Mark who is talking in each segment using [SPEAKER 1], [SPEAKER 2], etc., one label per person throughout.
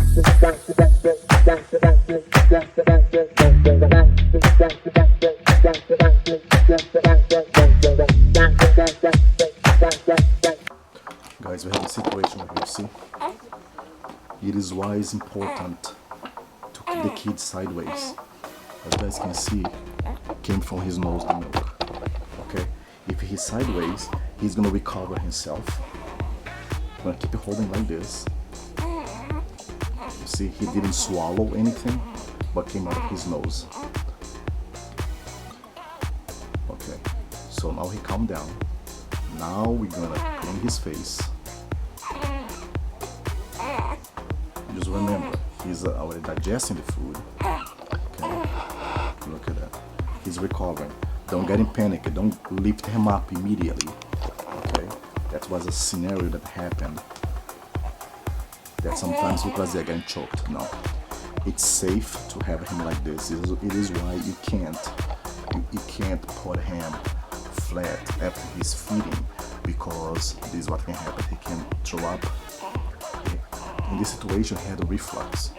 [SPEAKER 1] Guys, we have a situation here, see? It is why it's important to keep the kid sideways. As you guys can see, came from his nose, the milk. Okay? If he's sideways, he's gonna recover himself. I'm gonna keep it holding like this. You see, he didn't swallow anything, but came out of his nose. Okay, so now he calmed down. Now we're gonna clean his face. Just remember, he's already digesting the food. Okay, look at that. He's recovering. Don't get in panic. Don't lift him up immediately. Okay, that was a scenario that happened. That sometimes because they're getting choked. No, it's safe to have him like this. It is why you can't put him flat after he's feeding, because this is what can happen. He can throw up. In this situation, he had a reflux.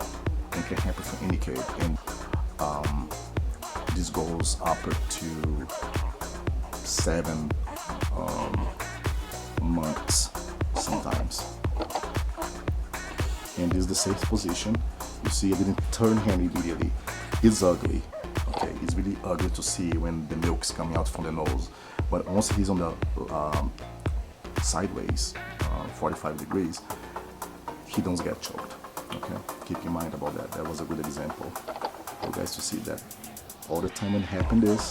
[SPEAKER 1] It can happen for any kid, and this goes up to 7 months sometimes. And this is the safe position. You see, I didn't turn him immediately. It's ugly. Okay, it's really ugly to see when the milk's coming out from the nose. But once he's on the sideways, 45 degrees, he doesn't get choked. Okay, keep in mind about that. That was a good example for you guys to see that all the time when it happened is,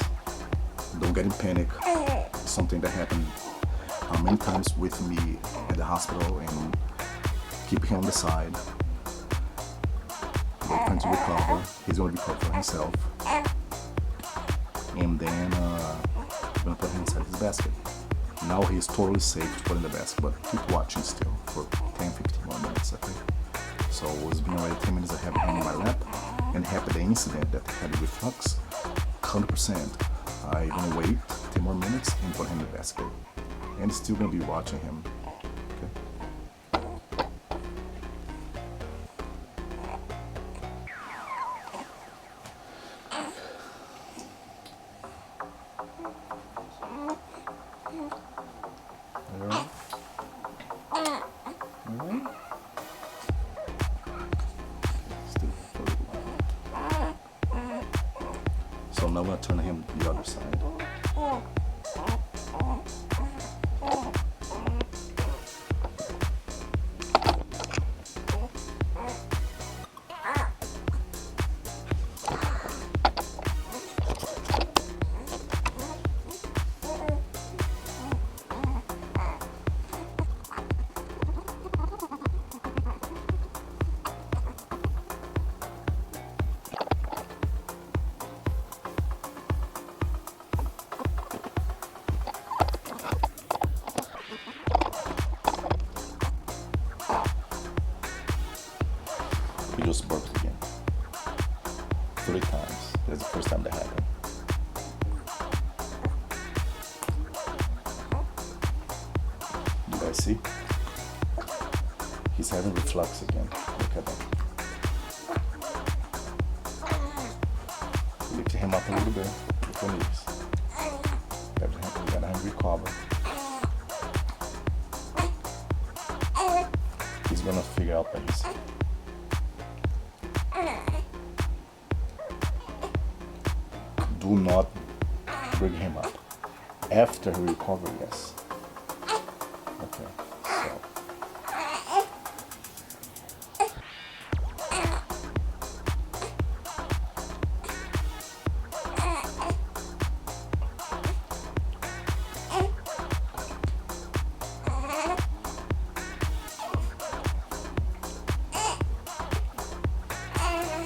[SPEAKER 1] don't get in panic. It's something that happened many times with me at the hospital, and keep him on the side. Wait for him to recover. He's going to recover for himself. And then we're going to put him inside his basket. Now he's totally safe to put in the basket, but keep watching still for 10-15 more minutes, okay? So it's been already 10 minutes I have him in my lap, and after the incident that had reflux, 100%, I'm going to wait 10 more minutes and put him in the basket. And still going to be watching him. So now I'm going to turn him the other side. He just burped again. 3 times. That's the first time that happened. You guys see? He's having reflux again. Look at that. Lift him up a little bit with your knees. We're gonna have him recover. He's gonna figure out by himself. Do not bring him up. After he recovers, yes. Okay, so.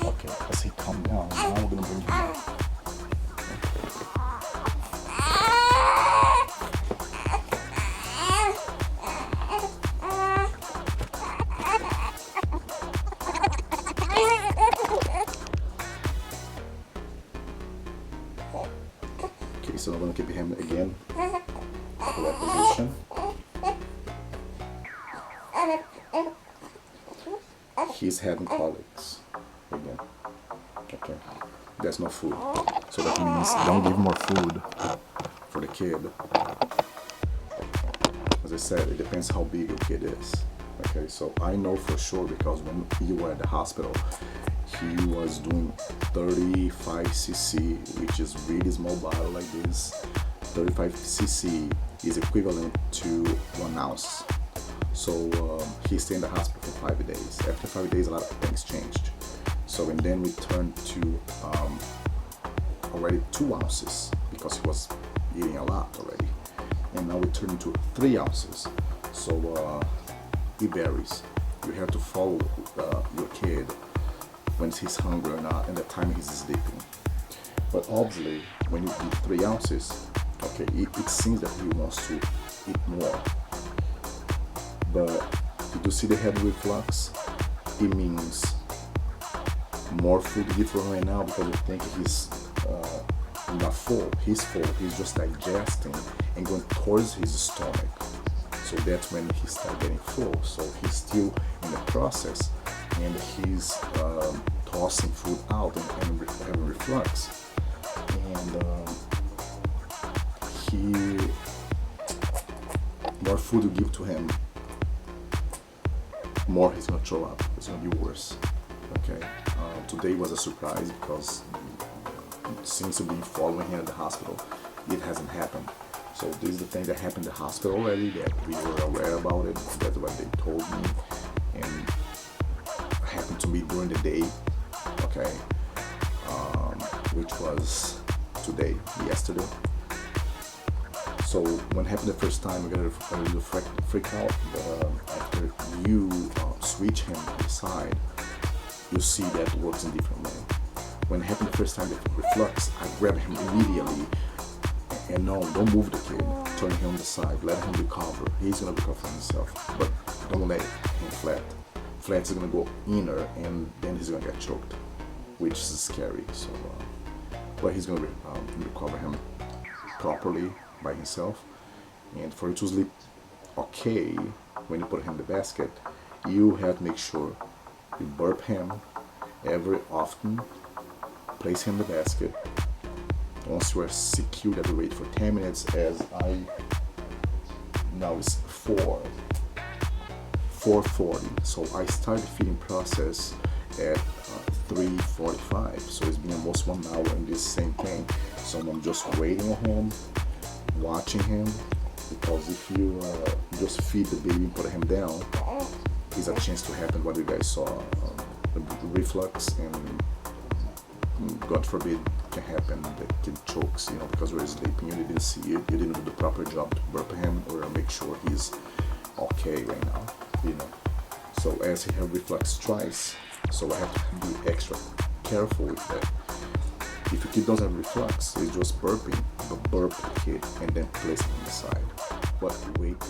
[SPEAKER 1] Okay, as he calms down, now we're gonna bring him up. Okay, so I'm gonna keep him again to that position. he's having colics again. Okay, there's no food, so that means don't give more food for the kid. As I said, it depends how big your kid is. Okay, so I know for sure because when you were at the hospital, he was doing 35 cc, which is really small bottle like this. 35 cc is equivalent to 1 ounce. So he stayed in the hospital for 5 days. After 5 days, a lot of things changed. So and then we turned to already 2 ounces because he was eating a lot already. And now we turned to 3 ounces. So it varies. You have to follow your kid when he's hungry or not and the time he's sleeping. But obviously, when you eat 3 ounces, okay, it seems that he wants to eat more. But did you see they have reflux? It means more food to give for him right now because you think he's not full. He's full. He's just digesting and going towards his stomach. So that's when he starts getting full. So he's still in the process and he's tossing food out and having reflux. And more food you give to him, more he's gonna throw up. It's gonna be worse. Okay. Today was a surprise because it seems to be following him at the hospital. It hasn't happened. So this is the thing that happened in the hospital already that we were aware about it. That's what they told me, and it happened to me during the day. Okay, which was yesterday. So when it happened the first time, we got a little freak out. But after you switch him to the side, you see that it works in a different way. When it happened the first time with reflux, I grabbed him immediately. And no, don't move the kid. Turn him on the side. Let him recover. He's gonna recover from himself. But don't let him flat. Flat is gonna go inner, and then he's gonna get choked, which is scary. So, but he's gonna recover him properly by himself. And for you to sleep okay when you put him in the basket, you have to make sure you burp him every often. Place him in the basket. Once you are secure, that you wait for 10 minutes as now it's 4:40. So I started the feeding process at 3:45. So it's been almost 1 hour in this same thing. So I'm just waiting on him, watching him, because if you just feed the baby and put him down, there's a chance to happen what you guys saw, the reflux, and God forbid can happen, the kid chokes, because we're sleeping, you didn't see it, you didn't do the proper job to burp him or make sure he's okay right now, So as he have reflux twice, so I have to be extra careful with that. If your kid doesn't have reflux, it's just burping, but burp the kid and then place him on the side. But wait